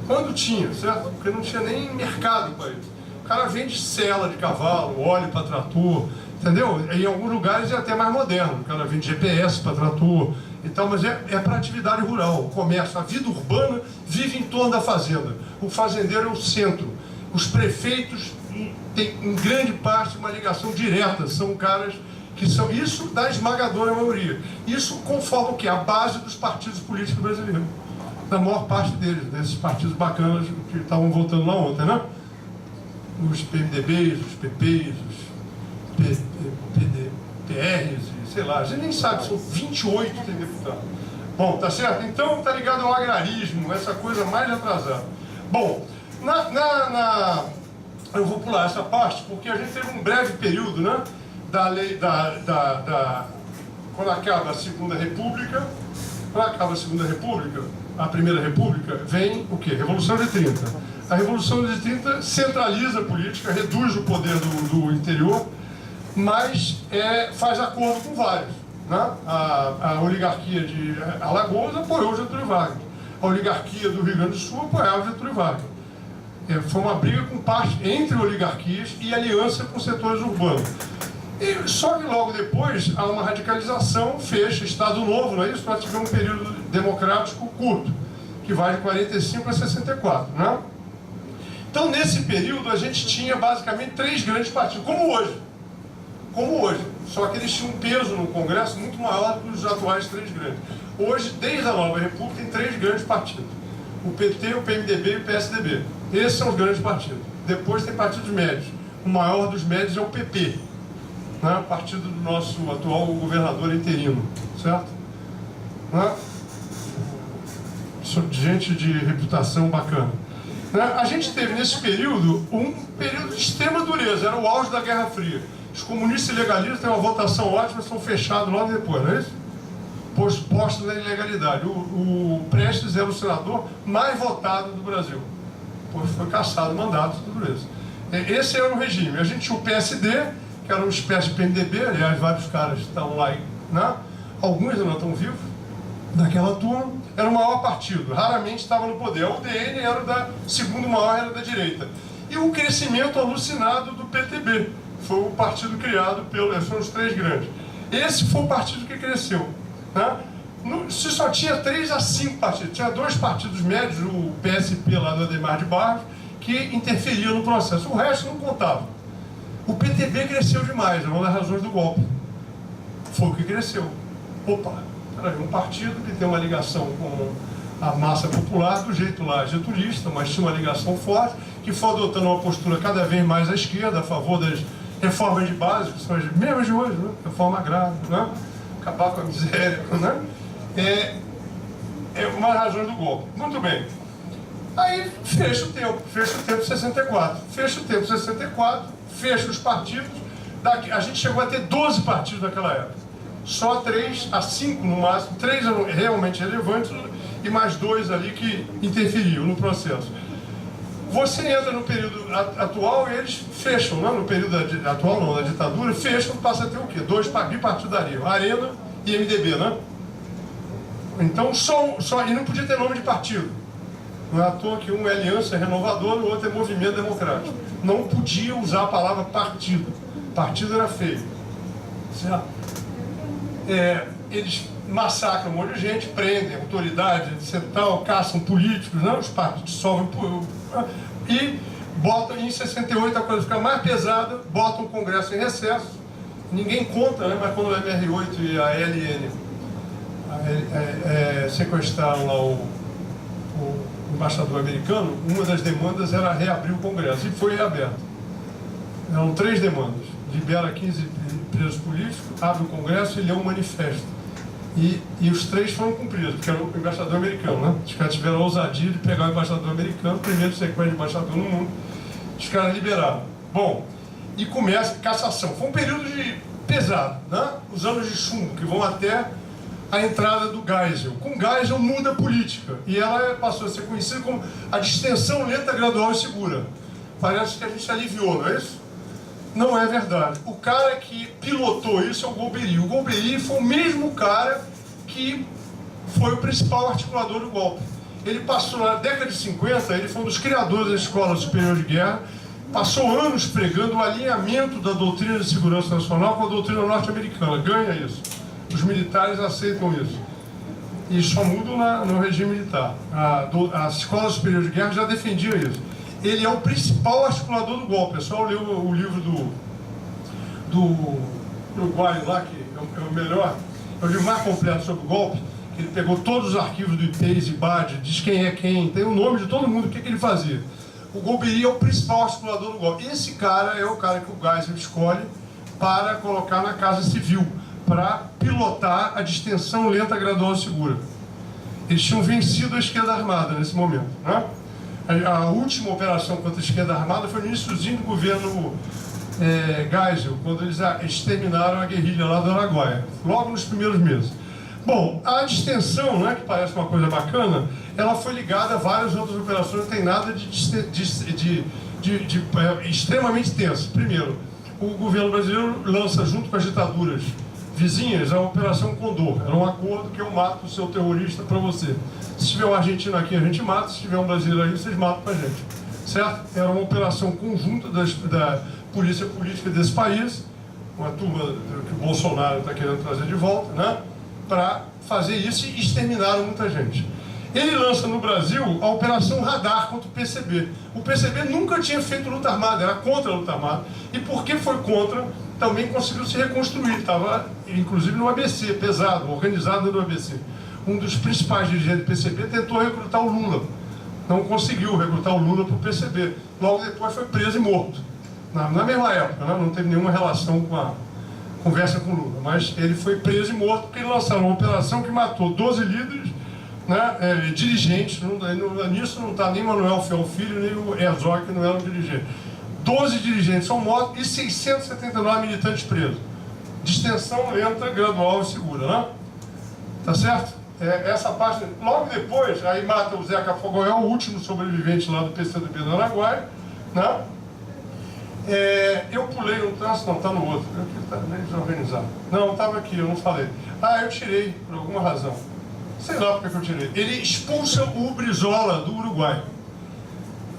Quando tinha, certo? Porque não tinha nem mercado para isso. O cara vende sela de cavalo, óleo para trator, entendeu? Em alguns lugares é até mais moderno, o cara vende GPS para trator e tal, mas é para atividade rural, o comércio. A vida urbana vive em torno da fazenda. O fazendeiro é o centro. Os prefeitos têm, em grande parte, uma ligação direta, são caras que são, isso da esmagadora maioria. Isso conforma o quê? A base dos partidos políticos brasileiros. Da maior parte deles, desses partidos bacanas que estavam votando lá ontem, né? Os PMDBs, os PPs, os PRs, sei lá, a gente nem sabe, são 28 que tem deputado. Bom, tá certo? Então tá ligado ao agrarismo, essa coisa mais atrasada. Bom, eu vou pular essa parte, porque a gente teve um breve período, né? Da lei, quando acaba a Segunda República, a Primeira República, vem o quê? Revolução de 30. A Revolução de 30 centraliza a política, reduz o poder do interior, mas faz acordo com vários. Né? A oligarquia de Alagoas apoiou Getúlio Vargas. A oligarquia do Rio Grande do Sul apoiava Getúlio Vargas. Foi uma briga com parte entre oligarquias e aliança com setores urbanos. E só que logo depois há uma radicalização, fecha Estado Novo, não é isso? Nós tivemos um período democrático curto, que vai de 45 a 64, né? Então, nesse período, a gente tinha basicamente 3 grandes partidos, como hoje. Só que eles tinham um peso no Congresso muito maior do que os atuais 3 grandes. Hoje, desde a Nova República, tem 3 grandes partidos. O PT, o PMDB e o PSDB. Esses são os grandes partidos. Depois tem partidos médios. O maior dos médios é o PP. Né? Partido do nosso atual governador interino, certo? Né? Gente de reputação bacana. Né? A gente teve nesse período um período de extrema dureza, era o auge da Guerra Fria. Os comunistas ilegalistas têm uma votação ótima, são fechados logo depois, não é isso? Postos na ilegalidade. O Prestes era o senador mais votado do Brasil. Foi cassado o mandato, tudo isso. Esse era o regime. A gente tinha o PSD, que era uma espécie de PMDB, aliás, vários caras estão lá, né? Alguns ainda não estão vivos, daquela turma, era o maior partido, raramente estava no poder. A UDN era segundo maior, era da direita. E o crescimento alucinado do PTB, foi o partido criado foram os 3 grandes. Esse foi o partido que cresceu. Né? Se só tinha 3 a 5 partidos, tinha 2 partidos médios, o PSP lá do Ademar de Barros, que interferiam no processo, o resto não contava. O PTB cresceu demais, é uma das razões do golpe. Foi o que cresceu. Opa, era um partido que tem uma ligação com a massa popular, do jeito lá getulista, mas tinha uma ligação forte, que foi adotando uma postura cada vez mais à esquerda, a favor das reformas de base, que são as mesmas de hoje, né? Reforma agrária, né? Acabar com a miséria, né? É uma razão do golpe. Muito bem. Aí fecha o tempo 64. Fecha o tempo 64, fecha os partidos. A gente chegou a ter 12 partidos naquela época. Só 3 a 5 no máximo, 3 eram realmente relevantes e mais 2 ali que interferiam no processo. Você entra no período atual e eles fecham, né? No período atual não, da ditadura, fecham, passa a ter o quê? 2 bipartidariam, Arena e MDB, né? Então e não podia ter nome de partido. Não é à toa que um é Aliança Renovadora e o outro é Movimento Democrático. Não podia usar a palavra partido. Partido era feio. Certo? Eles massacram um monte de gente, prendem autoridades, etc. Caçam políticos, não? Os partidos dissolvem e botam, em 68 a coisa fica mais pesada, botam o Congresso em recesso. Ninguém conta, né? Mas quando o MR8 e a LN sequestraram lá o embaixador americano, uma das demandas era reabrir o Congresso, e foi reaberto. Eram 3 demandas: libera 15 presos políticos, abre o Congresso e lê um manifesto. E os 3 foram cumpridos, porque era o embaixador americano, né? Os caras tiveram a ousadia de pegar o embaixador americano, primeiro sequestro de embaixador no mundo, os caras liberaram. Bom, e começa cassação. Foi um período pesado, né? Os anos de chumbo, que vão até a entrada do Geisel. Com Geisel muda a política, e ela passou a ser conhecida como a distensão lenta, gradual e segura. Parece que a gente aliviou, não é isso? Não é verdade. O cara que pilotou isso é o Golbery. O Golbery foi o mesmo cara que foi o principal articulador do golpe. Ele passou, na década de 50, ele foi um dos criadores da Escola Superior de Guerra, passou anos pregando o alinhamento da doutrina de segurança nacional com a doutrina norte-americana. Ganha isso. Os militares aceitam isso. E só mudam no regime militar. A Escola Superior de Guerra já defendia isso. Ele é o principal articulador do golpe. É só ler o livro do uruguaio lá, que é o melhor, é o livro mais completo sobre o golpe, que ele pegou todos os arquivos do IPES, IBAD, diz quem é quem, tem o nome de todo mundo, o que ele fazia. O Golbery é o principal articulador do golpe. Esse cara é o cara que o Geisel escolhe para colocar na Casa Civil, para pilotar a distensão lenta, gradual e segura. Eles tinham vencido a esquerda armada nesse momento, né? A última operação contra a esquerda armada foi no iníciozinho do governo Geisel, quando eles exterminaram a guerrilha lá do Araguaia, logo nos primeiros meses. Bom, a distensão, né, que parece uma coisa bacana, ela foi ligada a várias outras operações, não tem nada de extremamente tenso. Primeiro, o governo brasileiro lança, junto com as ditaduras vizinhas, a Operação Condor. Era um acordo que eu mato o seu terrorista para você. Se tiver um argentino aqui, a gente mata. Se tiver um brasileiro aí, vocês matam para a gente. Certo? Era uma operação conjunta da polícia política desse país, uma turma que o Bolsonaro está querendo trazer de volta, né? Para fazer isso, e exterminaram muita gente. Ele lança no Brasil a Operação Radar contra o PCB. O PCB nunca tinha feito luta armada, era contra a luta armada. E porque foi contra, também conseguiu se reconstruir. Estava, inclusive, no ABC, pesado, organizado no ABC. Um dos principais dirigentes do PCB tentou recrutar o Lula. Não conseguiu recrutar o Lula para o PCB. Logo depois foi preso e morto. Na mesma época, né? Não teve nenhuma relação com a conversa com o Lula. Mas ele foi preso e morto porque lançaram uma operação que matou 12 líderes, né, dirigentes. Nisso não está nem Manuel Fiel Filho, nem o Herzog, que não eram dirigentes. 12 dirigentes são mortos e 679 militantes presos. Distensão lenta, gradual e segura, né? Tá certo? Essa parte, logo depois, aí mata o Zeca Fogoel, o último sobrevivente lá do PCdoB do Araguaia, né? Eu pulei no trânsito, não, está no outro, está meio desorganizado. Não, estava aqui, eu não falei. Eu tirei, por alguma razão. Sei lá porque eu tirei. Ele expulsa o Brizola do Uruguai.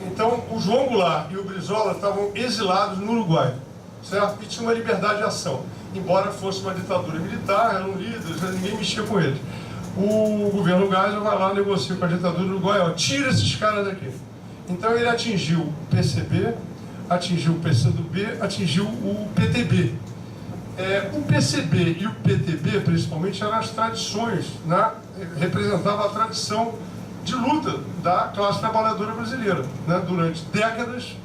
Então, o João Goulart e o Brizola estavam exilados no Uruguai, certo? E tinha uma liberdade de ação. Embora fosse uma ditadura militar, eram líderes, ninguém mexia com eles. O governo Geisel vai lá, negocia com a ditadura do Uruguai, tira esses caras daqui. Então ele atingiu o PCB, atingiu o PCdoB, atingiu o PTB. O PCB e o PTB, principalmente, eram as tradições, né? Representavam a tradição de luta da classe trabalhadora brasileira, né? Durante décadas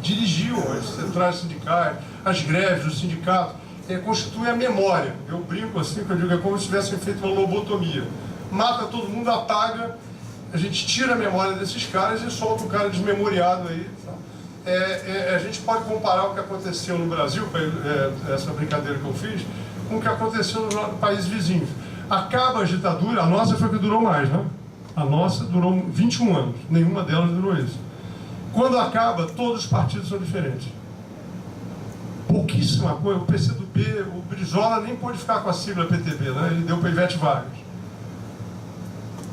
dirigiam as centrais sindicais, as greves dos sindicatos, constituem a memória. Eu brinco assim, que eu digo, é como se tivessem feito uma lobotomia. Mata todo mundo, apaga, a gente tira a memória desses caras e solta o cara desmemoriado aí. A gente pode comparar o que aconteceu no Brasil, essa brincadeira que eu fiz, com o que aconteceu nos países vizinhos. Acaba a ditadura, a nossa foi a que durou mais, né? A nossa durou 21 anos, nenhuma delas durou isso. Quando acaba, todos os partidos são diferentes. Pouquíssima coisa. O PCdoB, o Brizola nem pôde ficar com a sigla PTB, né? Ele deu para Ivete Vargas.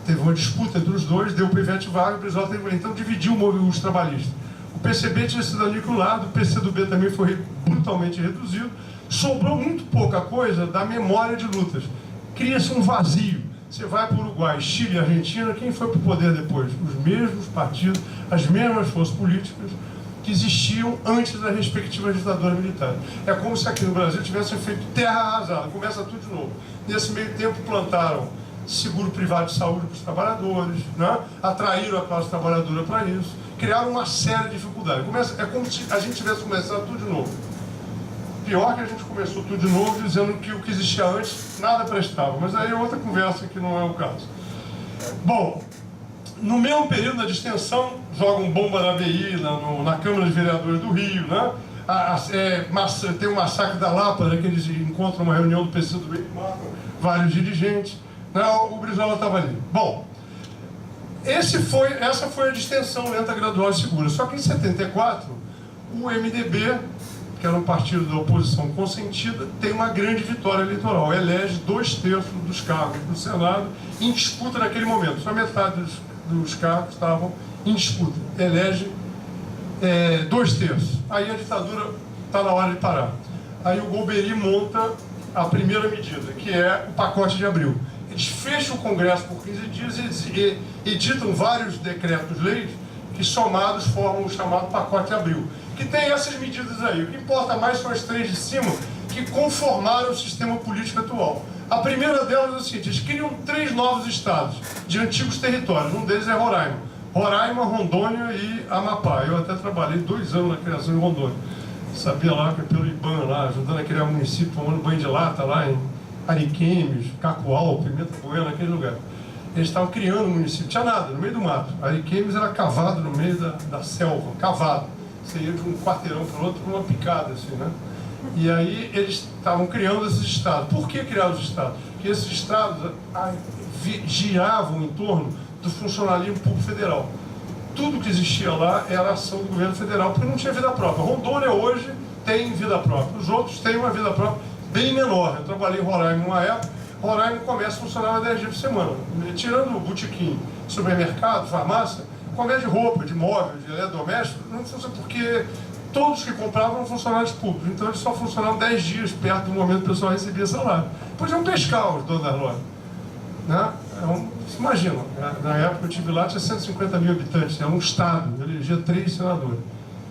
teve uma disputa entre os dois, deu para o Ivete Vargas, o Brizola teve, então dividiu os trabalhistas. O PCB tinha sido aniquilado, o PCdoB também foi brutalmente reduzido, sobrou muito pouca coisa da memória de lutas. Cria-se um vazio. Você vai para o Uruguai, Chile e Argentina, quem foi para o poder depois? Os mesmos partidos, as mesmas forças políticas que existiam antes da respectiva ditadura militar. É como se aqui no Brasil tivessem feito terra arrasada, começa tudo de novo. Nesse meio tempo plantaram seguro privado de saúde para os trabalhadores, né? Atraíram a classe trabalhadora para isso, criaram uma série de dificuldades. É como se a gente tivesse começado tudo de novo. Pior que a gente começou tudo de novo dizendo que o que existia antes nada prestava, mas aí é outra conversa que não é o caso. Bom, no mesmo período da distensão, jogam bomba na ABI, na Câmara de Vereadores do Rio, né? Tem o massacre da Lapa, né, que eles encontram uma reunião do PCdoB e matam vários dirigentes. Né? O Brizola estava ali. Bom, essa foi a distensão lenta, gradual e segura. Só que em 74, o MDB, que era um partido da oposição consentida, tem uma grande vitória eleitoral. Elege 2/3 dos cargos do Senado em disputa naquele momento. Só metade dos cargos estavam em disputa. Elege 2/3. Aí a ditadura está na hora de parar. Aí o Golbery monta a primeira medida, que é o pacote de abril. Eles fecham o Congresso por 15 dias e editam vários decretos-leis que somados formam o chamado pacote de abril, que tem essas medidas aí. O que importa mais são as 3 de cima, que conformaram o sistema político atual. A primeira delas é o seguinte: eles criam 3 novos estados de antigos territórios. Um deles é Roraima. Roraima, Rondônia e Amapá. Eu até trabalhei 2 anos na criação em Rondônia. Sabia lá que pelo IBAN, lá, ajudando a criar um município, tomando banho de lata lá em Ariquemes, Cacoal, Pimenta Bueno, aquele lugar. Eles estavam criando um município, não tinha nada, no meio do mato. Ariquemes era cavado no meio da selva, cavado. Você ia de um quarteirão para o outro com uma picada, assim, né? E aí eles estavam criando esses estados. Por que criar os estados? Porque esses estados giravam em torno do funcionalismo público federal. Tudo que existia lá era ação do governo federal, porque não tinha vida própria. Rondônia hoje tem vida própria, os outros têm uma vida própria bem menor. Eu trabalhei em Roraima uma época. Roraima começa a funcionar 10 dias por semana. Tirando o botequim, supermercado, farmácia, comércio de roupa, de móvel, de eletrodoméstico, não funciona porque todos que compravam eram funcionários públicos. Então eles só funcionavam 10 dias perto do momento que o pessoal recebia salário. Podiam pescar os donos da loja. Né? Você imagina, na época eu estive lá, tinha 150 mil habitantes, era um estado, elegia 3 senadores.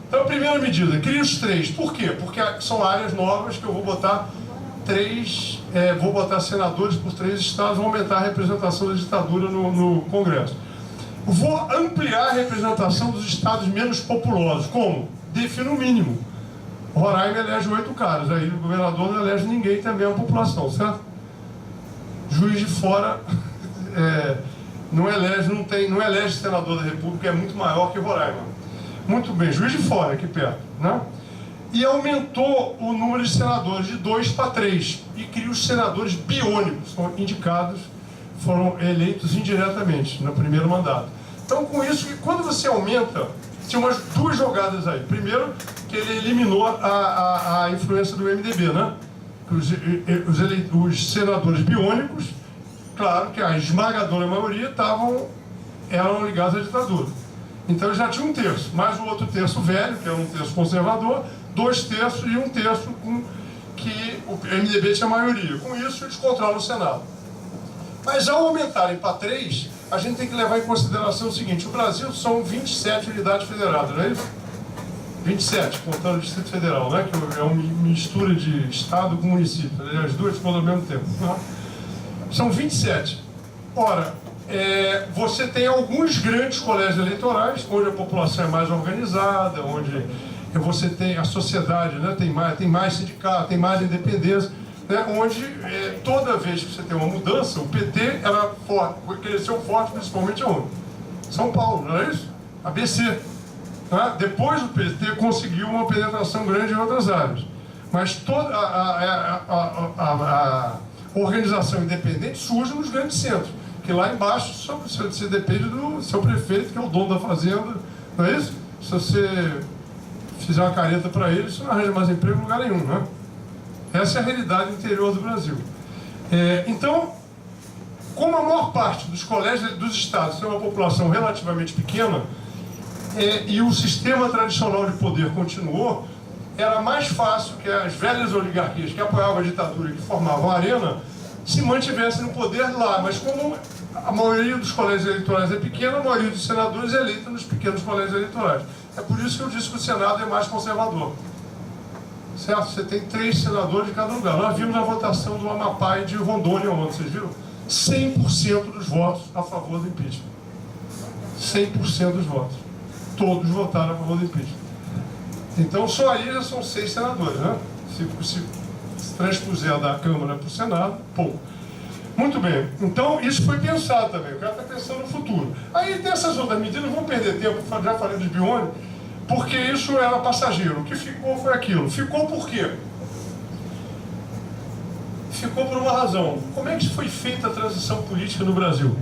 Então a primeira medida, cria os 3. Por quê? Porque são áreas novas que eu vou botar vou botar senadores por 3 estados, vou aumentar a representação da ditadura no Congresso. Vou ampliar a representação dos estados menos populosos. Como? Defino o mínimo. Roraima elege 8 caras, aí o governador não elege ninguém, tem a mesma população, certo? Juiz de Fora não elege senador da República, é muito maior que Roraima. Muito bem, Juiz de Fora, aqui perto, né? E aumentou o número de senadores de 2 para 3 e cria os senadores biônicos, são indicados, foram eleitos indiretamente no primeiro mandato. Então, com isso, quando você aumenta, tinha umas 2 jogadas aí. Primeiro, que ele eliminou a influência do MDB, né? Os senadores biônicos, claro que a esmagadora maioria eram ligados à ditadura. Então ele já tinha 1/3, mais o outro terço velho, que era 1/3 conservador, 2/3 e 1/3 que o MDB tinha maioria. Com isso, eles controlam o Senado. Mas ao aumentarem para 3, a gente tem que levar em consideração o seguinte: o Brasil são 27 unidades federadas, não é isso? 27, contando o Distrito Federal, né? Que é uma mistura de Estado com município. As duas ficam ao mesmo tempo. Né? São 27. Ora, você tem alguns grandes colégios eleitorais, onde a população é mais organizada, onde você tem a sociedade, né? tem mais sindicato, tem mais independência, né? Onde toda vez que você tem uma mudança, o PT era forte, cresceu forte principalmente onde? São Paulo, não é isso? ABC. Né? Depois o PT conseguiu uma penetração grande em outras áreas. Mas toda a organização independente surge nos grandes centros. Que lá embaixo você depende do seu prefeito, que é o dono da fazenda, não é isso? Se você fizer uma careta para ele, você não arranja mais emprego em lugar nenhum, né? Essa é a realidade interior do Brasil. Então, como a maior parte dos colégios dos estados tem uma população relativamente pequena, e o sistema tradicional de poder continuou, era mais fácil que as velhas oligarquias que apoiavam a ditadura e que formavam a arena se mantivessem no poder lá. Mas como a maioria dos colégios eleitorais é pequena, a maioria dos senadores é eleita nos pequenos colégios eleitorais. É por isso que eu disse que o Senado é mais conservador. Certo? Você tem 3 senadores de cada lugar. Nós vimos a votação do Amapá e de Rondônia ontem, vocês viram? 100% dos votos a favor do impeachment. 100% dos votos. Todos votaram a favor do impeachment. Então, só aí já são 6 senadores, né? Se transpuser da Câmara para o Senado, pouco. Muito bem. Então, isso foi pensado também. O cara está pensando no futuro. Aí, dessas outras medidas, não vão perder tempo, já falei dos biônicos, porque isso era passageiro. O que ficou foi aquilo. Ficou por quê? Ficou por uma razão. Como é que foi feita a transição política no Brasil?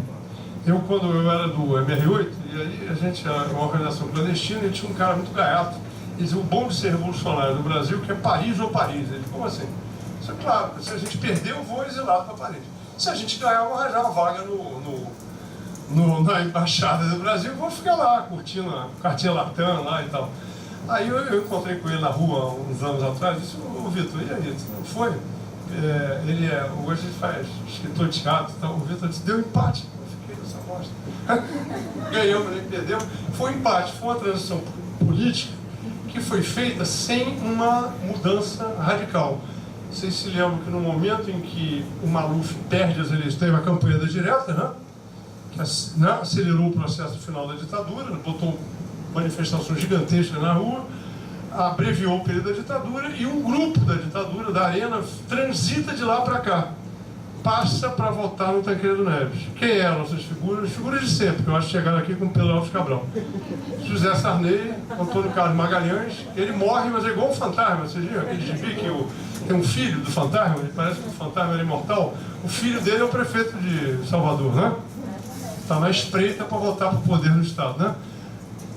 Quando eu era do MR8, e aí a gente era uma organização clandestina, e tinha um cara muito gaiato. Ele dizia, o bom de ser revolucionário no Brasil que é Paris ou Paris. Ele, como assim? Isso é claro, se a gente perder, eu vou exilado para Paris. Se a gente ganhar, eu vou arranjar uma vaga na Embaixada do Brasil, eu vou ficar lá, curtindo a cartinha Latam lá e tal. Aí eu encontrei com ele na rua uns anos atrás e disse, ô Vitor, e aí, não foi? Hoje ele faz escritor de teatro e tal. O Vitor disse, deu empate. Eu fiquei nessa bosta. Ganhamos, nem perdemos. Foi um empate, foi uma transição política que foi feita sem uma mudança radical. Vocês se lembram que no momento em que o Maluf perde as eleições, teve a campanha da direta, né? Que acelerou o processo final da ditadura, botou manifestações gigantescas na rua, abreviou o período da ditadura, e um grupo da ditadura, da Arena, transita de lá para cá, passa para votar no Tancredo Neves. Quem eram essas figuras? Figuras de sempre, que eu acho que chegaram aqui com Pedro Alves Cabral. José Sarney, Antônio Carlos Magalhães, ele morre, mas é igual um fantasma. Vocês viram aquele gibi que tem um filho do fantasma, ele parece que o fantasma era imortal. O filho dele é o prefeito de Salvador, né? Está na espreita para voltar para o poder no Estado, né?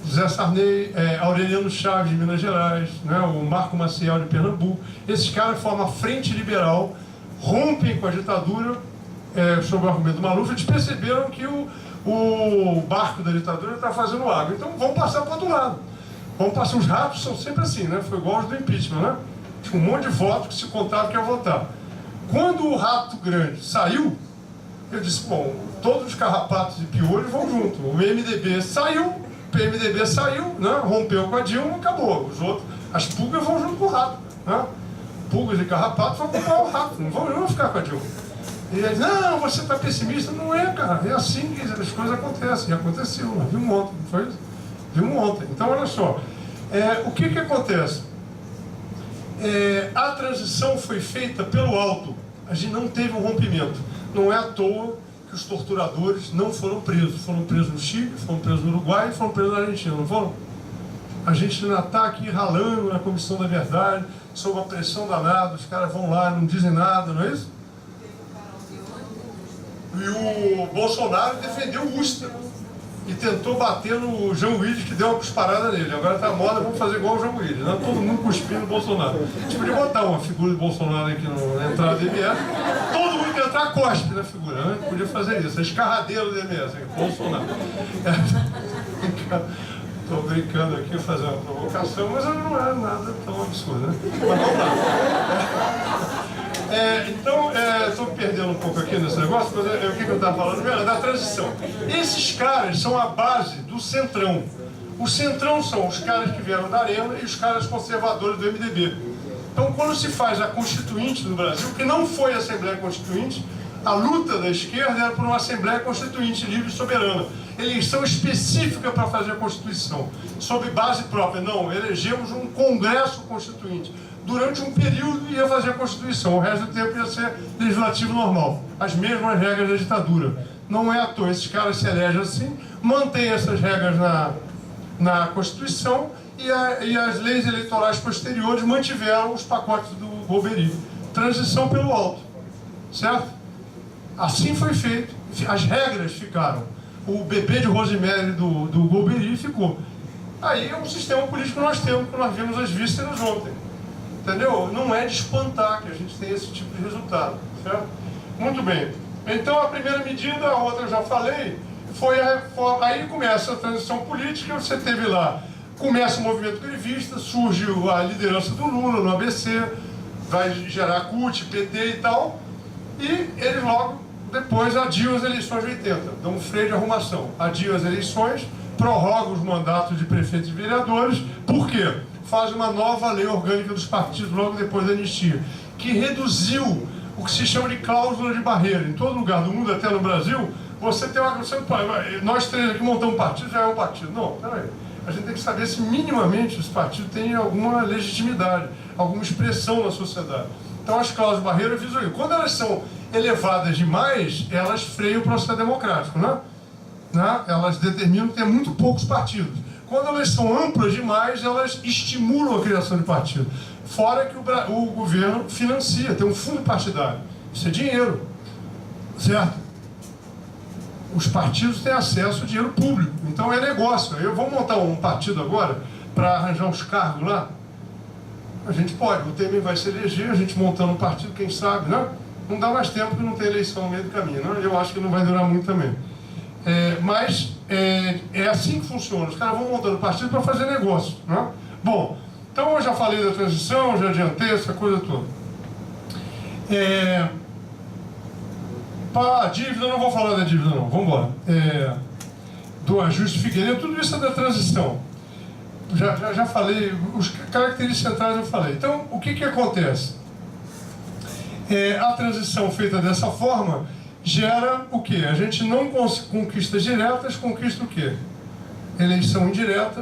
José Sarney, Aureliano Chaves de Minas Gerais, né? O Marco Maciel de Pernambuco. Esses caras formam a Frente Liberal, rompem com a ditadura, sob o argumento do Maluf. Eles perceberam que o barco da ditadura está fazendo água, então vão passar para o outro lado. Vão passar, os ratos são sempre assim, né? Foi igual os do impeachment, né? Tinha um monte de votos que se contaram que ia votar. Quando o rato grande saiu, eu disse, bom, todos os carrapatos e piolhos vão junto. O MDB saiu, o PMDB saiu, né? Rompeu com a Dilma, acabou. Os outros, as pulgas vão junto com o rato, né? Pulgas e carrapatos vão comprar o rato, não vão ficar com a Dilma. E eles, não, você está pessimista. Não é, cara, é assim que as coisas acontecem. E aconteceu, nós vimos ontem, não foi isso? Vimos ontem. Então, olha só, o que acontece? A transição foi feita pelo alto. A gente não teve um rompimento. Não é à toa que os torturadores não foram presos. Foram presos no Chile, foram presos no Uruguai e foram presos na Argentina, não foram? A gente ainda está aqui ralando na Comissão da Verdade, sob uma pressão danada, os caras vão lá, não dizem nada, não é isso? E o Bolsonaro defendeu o Ustra e tentou bater no João Willis, que deu uma cusparada nele. Agora está a moda, vamos fazer igual o João Willis, né? Todo mundo cuspindo o Bolsonaro. A gente podia botar uma figura do Bolsonaro aqui na entrada do MS, todo mundo que entrar cospe na figura, né? Podia fazer isso, a escarradeira do MS, Bolsonaro. Estou brincando aqui, fazendo uma provocação, mas não é nada tão absurdo, né? Mas vamos lá. Então, estou perdendo um pouco aqui nesse negócio, mas o que eu estava falando? Era da transição. Esses caras são a base do Centrão. O Centrão são os caras que vieram da Arena e os caras conservadores do MDB. Então, quando se faz a Constituinte no Brasil, que não foi a Assembleia Constituinte, a luta da esquerda era por uma Assembleia Constituinte livre e soberana. Eleição específica para fazer a Constituição, sob base própria. Não, elegemos um Congresso Constituinte. Durante um período ia fazer a Constituição, o resto do tempo ia ser legislativo normal. As mesmas regras da ditadura. Não é à toa, esses caras se elegem assim, mantêm essas regras na Constituição e as leis eleitorais posteriores mantiveram os pacotes do Golbery. Transição pelo alto, certo? Assim foi feito, as regras ficaram. O bebê de Rosemary do Golbery ficou. Aí é um sistema político que nós temos, que nós vimos as vísceras ontem. Entendeu? Não é de espantar que a gente tenha esse tipo de resultado, certo? Muito bem. Então, a primeira medida, a outra eu já falei, foi a reforma. Aí começa a transição política, você teve lá, começa o movimento grevista, surge a liderança do Lula no ABC, vai gerar CUT, PT e tal, e eles logo depois adiam as eleições de 80, dão um freio de arrumação, adiam as eleições, prorrogam os mandatos de prefeitos e vereadores. Por quê? Faz uma nova lei orgânica dos partidos logo depois da anistia, que reduziu o que se chama de cláusula de barreira. Em todo lugar do mundo, até no Brasil, você tem uma... nós três aqui montamos um partido, já é um partido. Não, peraí. A gente tem que saber se minimamente os partidos têm alguma legitimidade, alguma expressão na sociedade. Então as cláusulas de barreira visam isso. Quando elas são elevadas demais, elas freiam o processo democrático, né? Elas determinam que tem muito poucos partidos. Quando elas são amplas demais, elas estimulam a criação de partidos. Fora que o governo financia, tem um fundo partidário. Isso é dinheiro, certo? Os partidos têm acesso a dinheiro público, então é negócio. Eu vou montar um partido agora para arranjar uns cargos lá. A gente pode, o Temer vai se eleger, a gente montando um partido, quem sabe, né? Não dá mais tempo que não tem eleição no meio do caminho, né? Eu acho que não vai durar muito também. Mas é assim que funciona. Os caras vão montando partido para fazer negócio, né? Bom, então eu já falei da transição, já adiantei essa coisa toda. A dívida, não vou falar da dívida não, vamos embora. Do ajuste Figueiredo, tudo isso é da transição. Já falei, os características centrais eu falei. Então, o que acontece? A transição feita dessa forma gera o quê? A gente não conquista diretas, conquista o quê? Eleição indireta.